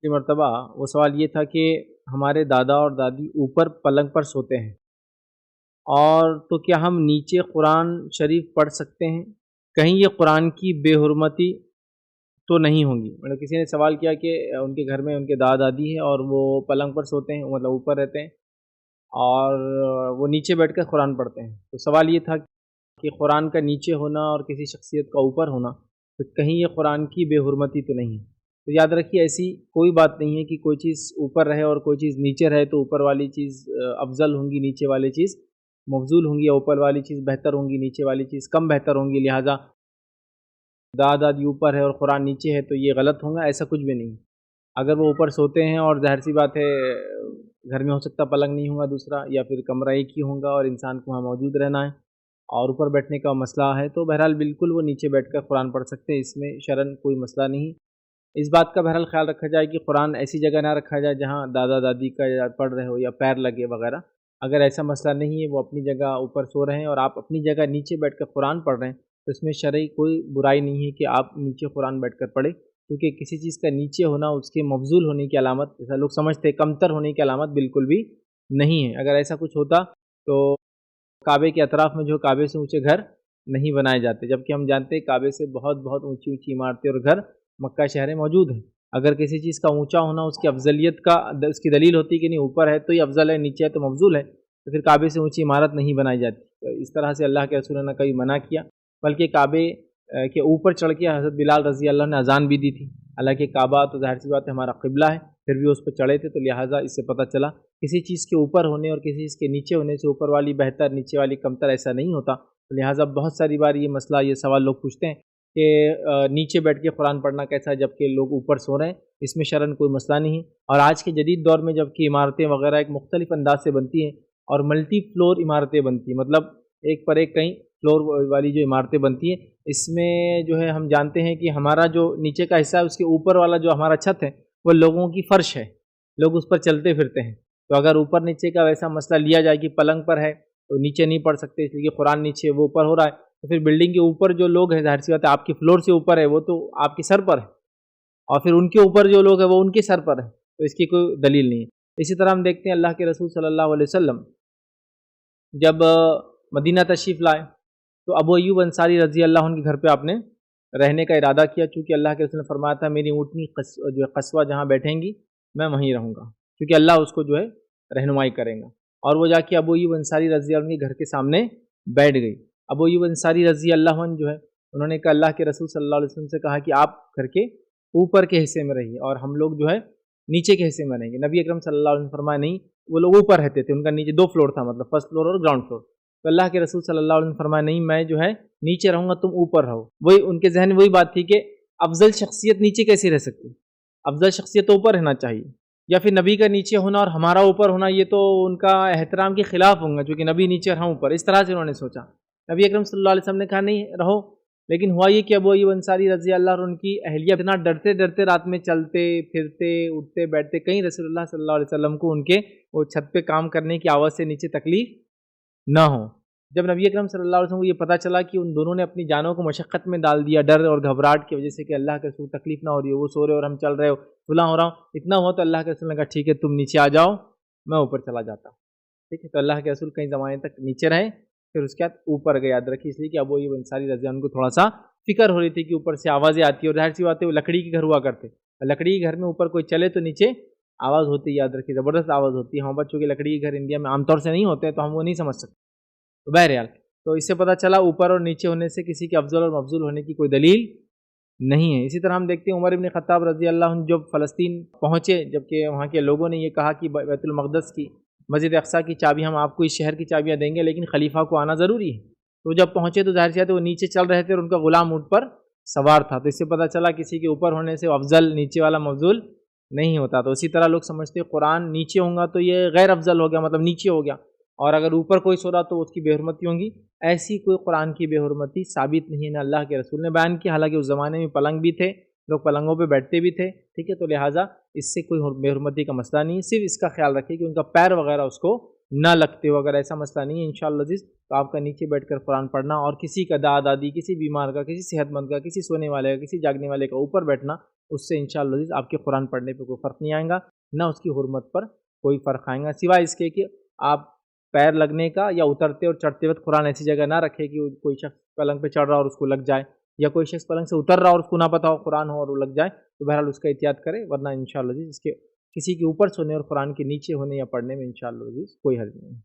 مرتبہ وہ سوال یہ تھا کہ ہمارے دادا اور دادی اوپر پلنگ پر سوتے ہیں، اور تو کیا ہم نیچے قرآن شریف پڑھ سکتے ہیں؟ کہیں یہ قرآن کی بے حرمتی تو نہیں ہوں گی؟ مطلب کسی نے سوال کیا کہ ان کے گھر میں ان کے دادا دادی ہیں اور وہ پلنگ پر سوتے ہیں، مطلب اوپر رہتے ہیں، اور وہ نیچے بیٹھ کر قرآن پڑھتے ہیں۔ تو سوال یہ تھا کہ قرآن کا نیچے ہونا اور کسی شخصیت کا اوپر ہونا، تو کہیں یہ قرآن کی بے حرمتی تو نہیں ہے؟ تو یاد رکھیے، ایسی کوئی بات نہیں ہے کہ کوئی چیز اوپر رہے اور کوئی چیز نیچے رہے تو اوپر والی چیز افضل ہوں گی، نیچے والی چیز مفضول ہوں گی، یا اوپر والی چیز بہتر ہوں گی، نیچے والی چیز کم بہتر ہوں گی، لہٰذا دادا دادی اوپر ہے اور قرآن نیچے ہے تو یہ غلط ہوں گا، ایسا کچھ بھی نہیں۔ اگر وہ اوپر سوتے ہیں اور ظاہر سی بات ہے گھر میں ہو سکتا پلنگ نہیں ہوگا دوسرا، یا پھر کمرہ ایک ہی ہوگا اور انسان کو وہاں موجود رہنا ہے اور اوپر بیٹھنے کا مسئلہ ہے، تو بہرحال بالکل وہ نیچے بیٹھ کر قرآن پڑھ سکتے ہیں، اس میں شرعاً کوئی مسئلہ نہیں۔ اس بات کا بہرحال خیال رکھا جائے کہ قرآن ایسی جگہ نہ رکھا جائے جہاں دادا دادی کا یا پڑھ رہے ہو یا پیر لگے وغیرہ۔ اگر ایسا مسئلہ نہیں ہے، وہ اپنی جگہ اوپر سو رہے ہیں اور آپ اپنی جگہ نیچے بیٹھ کر قرآن پڑھ رہے ہیں، تو اس میں شرعی کوئی برائی نہیں ہے کہ آپ نیچے قرآن بیٹھ کر پڑھیں، کیونکہ کسی چیز کا نیچے ہونا اس کے مفضول ہونے کی علامت، ایسا لوگ سمجھتے ہیں، کمتر ہونے کی علامت بالکل بھی نہیں ہے۔ اگر ایسا کچھ ہوتا تو کعبے کے اطراف میں جو کعبے سے اونچے گھر نہیں بنائے جاتے، جبکہ ہم جانتے ہیں کعبے سے بہت بہت اونچی اونچی عمارتیں اور گھر مکہ شہر میں موجود ہیں۔ اگر کسی چیز کا اونچا ہونا اس کی افضلیت کا اس کی دلیل ہوتی کہ نہیں اوپر ہے تو یہ افضل ہے، نیچے ہے تو مفضول ہے، تو پھر کعبے سے اونچی عمارت نہیں بنائی جاتی۔ تو اس طرح سے اللہ کے رسول نے کبھی منع کیا، بلکہ کعبے کے اوپر چڑھ کے حضرت بلال رضی اللہ نے اذان بھی دی تھی۔ حالانکہ کعبہ تو ظاہر سی بات ہے ہمارا قبلہ ہے، پھر بھی اس پہ چڑھے تھے، تو لہٰذا اس سے پتہ چلا کسی چیز کے اوپر ہونے اور کسی چیز کے نیچے ہونے سے اوپر والی بہتر، نیچے والی کمتر، ایسا نہیں ہوتا۔ لہٰذا بہت ساری بار یہ مسئلہ، یہ سوال لوگ پوچھتے ہیں کہ نیچے بیٹھ کے قرآن پڑھنا کیسا ہے جبکہ لوگ اوپر سو رہے ہیں؟ اس میں شرعاً کوئی مسئلہ نہیں ہے۔ اور آج کے جدید دور میں جبکہ عمارتیں وغیرہ ایک مختلف انداز سے بنتی ہیں اور ملٹی فلور عمارتیں بنتی ہیں، مطلب ایک پر ایک کئی فلور والی جو عمارتیں بنتی ہیں، اس میں جو ہے ہم جانتے ہیں کہ ہمارا جو نیچے کا حصہ ہے اس کے اوپر والا جو ہمارا چھت ہے وہ لوگوں کی فرش ہے، لوگ اس پر چلتے پھرتے ہیں۔ تو اگر اوپر نیچے کا ویسا مسئلہ لیا جائے کہ پلنگ پر ہے تو نیچے نہیں پڑھ سکتے اس لیے کہ قرآن نیچے وہ اوپر ہو رہا ہے، تو پھر بلڈنگ کے اوپر جو لوگ ہیں، ظاہر سی بات ہے آپ کی فلور سے اوپر ہے، وہ تو آپ کے سر پر ہے، اور پھر ان کے اوپر جو لوگ ہیں وہ ان کے سر پر ہے، تو اس کی کوئی دلیل نہیں ہے۔ اسی طرح ہم دیکھتے ہیں اللہ کے رسول صلی اللہ علیہ وسلم جب مدینہ تشریف لائے تو ابو ایوب انصاری رضی اللہ عنہ کے گھر پہ آپ نے رہنے کا ارادہ کیا، چونکہ اللہ کے رسول نے فرمایا تھا میری اونٹنی جو ہے قصوہ جہاں بیٹھیں گی میں وہیں رہوں گا، کیونکہ اللہ اس کو جو ہے رہنمائی کریں گا۔ اور وہ جا کے ابو ایوب انصاری رضی اللہ عنہ کے گھر کے سامنے بیٹھ گئی۔ ابو ایوب انصاری رضی اللہ عنہ جو ہے انہوں نے کہا، اللہ کے رسول صلی اللہ علیہ وسلم سے کہا کہ آپ گھر کے اوپر کے حصے میں رہیے اور ہم لوگ جو ہے نیچے کے حصے میں رہیں گے۔ نبی اکرم صلی اللہ علیہ وسلم فرمایا نہیں، وہ لوگ اوپر رہتے تھے، ان کا نیچے 2 فلور تھا، مطلب فرسٹ فلور اور گراؤنڈ فلور۔ تو اللہ کے رسول صلی اللہ علیہ وسلم فرمایا نہیں، میں جو ہے نیچے رہوں گا، تم اوپر رہو۔ وہی ان کے ذہن میں وہی بات تھی کہ افضل شخصیت نیچے کیسے رہ سکتی؟ افضل شخصیت تو اوپر رہنا چاہیے، یا پھر نبی کا نیچے ہونا اور ہمارا اوپر ہونا یہ تو ان کا احترام کے خلاف ہوں گا، چونکہ نبی نیچے رہا اوپر، اس طرح سے انہوں نے سوچا۔ نبی اکرم صلی اللہ علیہ وسلم نے کہا نہیں رہو، لیکن ہوا یہ کہ ابو ایوب انصاری رضی اللہ عنہ ان کی اہلیہ اتنا ڈرتے ڈرتے رات میں چلتے پھرتے اٹھتے بیٹھتے، کہیں رسول اللہ صلی اللہ علیہ وسلم کو ان کے وہ چھت پہ کام کرنے کی آواز سے نیچے تکلیف نہ ہو۔ جب نبی اکرم صلی اللہ علیہ وسلم کو یہ پتہ چلا کہ ان دونوں نے اپنی جانوں کو مشقت میں ڈال دیا، ڈر اور گھبراہٹ کی وجہ سے کہ اللہ کے رسول تکلیف نہ ہو رہی ہے، وہ سو رہے اور ہم چل رہے ہو، فلاں ہو رہا ہوں، اتنا ہوا تو اللہ کے رسول نے کہا ٹھیک ہے تم نیچے آ جاؤ، میں اوپر چلا جاتا ہوں۔ ٹھیک ہے، تو اللہ کے رسول کئی زمانے تک نیچے رہے، پھر اس کے بعد اوپر گئے۔ یاد رکھیے، اس لیے کہ ابو ایوب انصاری رضی اللہ عنہ کو تھوڑا سا فکر ہو رہی تھی کہ اوپر سے آوازیں آتی ہیں، اور ظاہر سی بات ہے وہ لکڑی کے گھر ہوا کرتے، لکڑی کے گھر میں اوپر کوئی چلے تو نیچے آواز ہوتی ہے، یاد رکھیے زبردست آواز ہوتی ہے۔ ہم بچوں کے لکڑی کے گھر انڈیا میں عام طور سے نہیں ہوتے تو ہم وہ نہیں سمجھ سکتے۔ تو بہرحال تو اس سے پتہ چلا اوپر اور نیچے ہونے سے کسی کے افضل اور مفضول ہونے کی کوئی دلیل نہیں ہے۔ اسی طرح ہم دیکھتے ہیں عمر ابن خطاب رضی اللہ عنہ جب فلسطین پہنچے، جبکہ وہاں کے لوگوں نے یہ کہا کہ بیت المقدس کی مسجد اقصیٰ کی چابی ہم آپ کو اس شہر کی چابیاں دیں گے، لیکن خلیفہ کو آنا ضروری ہے۔ تو جب پہنچے تو ظاہر سی بات ہے وہ نیچے چل رہے تھے اور ان کا غلام اونٹ پر سوار تھا، تو اس سے پتہ چلا کسی کے اوپر ہونے سے افضل نیچے والا مفضول نہیں ہوتا۔ تو اسی طرح لوگ سمجھتے قرآن نیچے ہوں گا تو یہ غیر افضل ہو گیا، مطلب نیچے ہو گیا، اور اگر اوپر کوئی سو رہا تو اس کی بے حرمتی ہوں گی۔ ایسی کوئی قرآن کی بے حرمتی ثابت نہیں ہے، نہ اللہ کے رسول نے بیان کی، حالانکہ اس زمانے میں پلنگ بھی تھے، لوگ پلنگوں پہ بیٹھتے بھی تھے، ٹھیک ہے، تو لہٰذا اس سے کوئی بے حرمتی کا مسئلہ نہیں ہے۔ صرف اس کا خیال رکھیں کہ ان کا پیر وغیرہ اس کو نہ لگتے ہو، اگر ایسا مسئلہ نہیں ہے انشاءاللہ عزیز تو آپ کا نیچے بیٹھ کر قرآن پڑھنا، اور کسی کا دادا دادی، کسی بیمار کا، کسی صحت مند کا، کسی سونے والے کا، کسی جاگنے والے کا اوپر بیٹھنا اس سے انشاءاللہ عزیز آپ کے قرآن پڑھنے پہ کوئی فرق نہیں آئے گا، نہ اس کی حرمت پر کوئی فرق آئے گا، سوائے اس کے کہ آپ پیر لگنے کا یا اترتے اور چڑھتے وقت قرآن ایسی جگہ نہ رکھے کہ کوئی شخص پلنگ پہ چڑھ رہا اور اس کو لگ جائے، یا کوئی شخص پلنگ سے اتر رہا اور اس کو نہ پتا ہو قرآن ہو اور وہ لگ جائے، تو بہرحال اس کا احتیاط کرے، ورنہ انشاءاللہ عزیز اس کے کسی کے اوپر سونے اور قرآن کے نیچے ہونے یا پڑھنے میں انشاءاللہ عزیز کوئی حرج نہیں ہے۔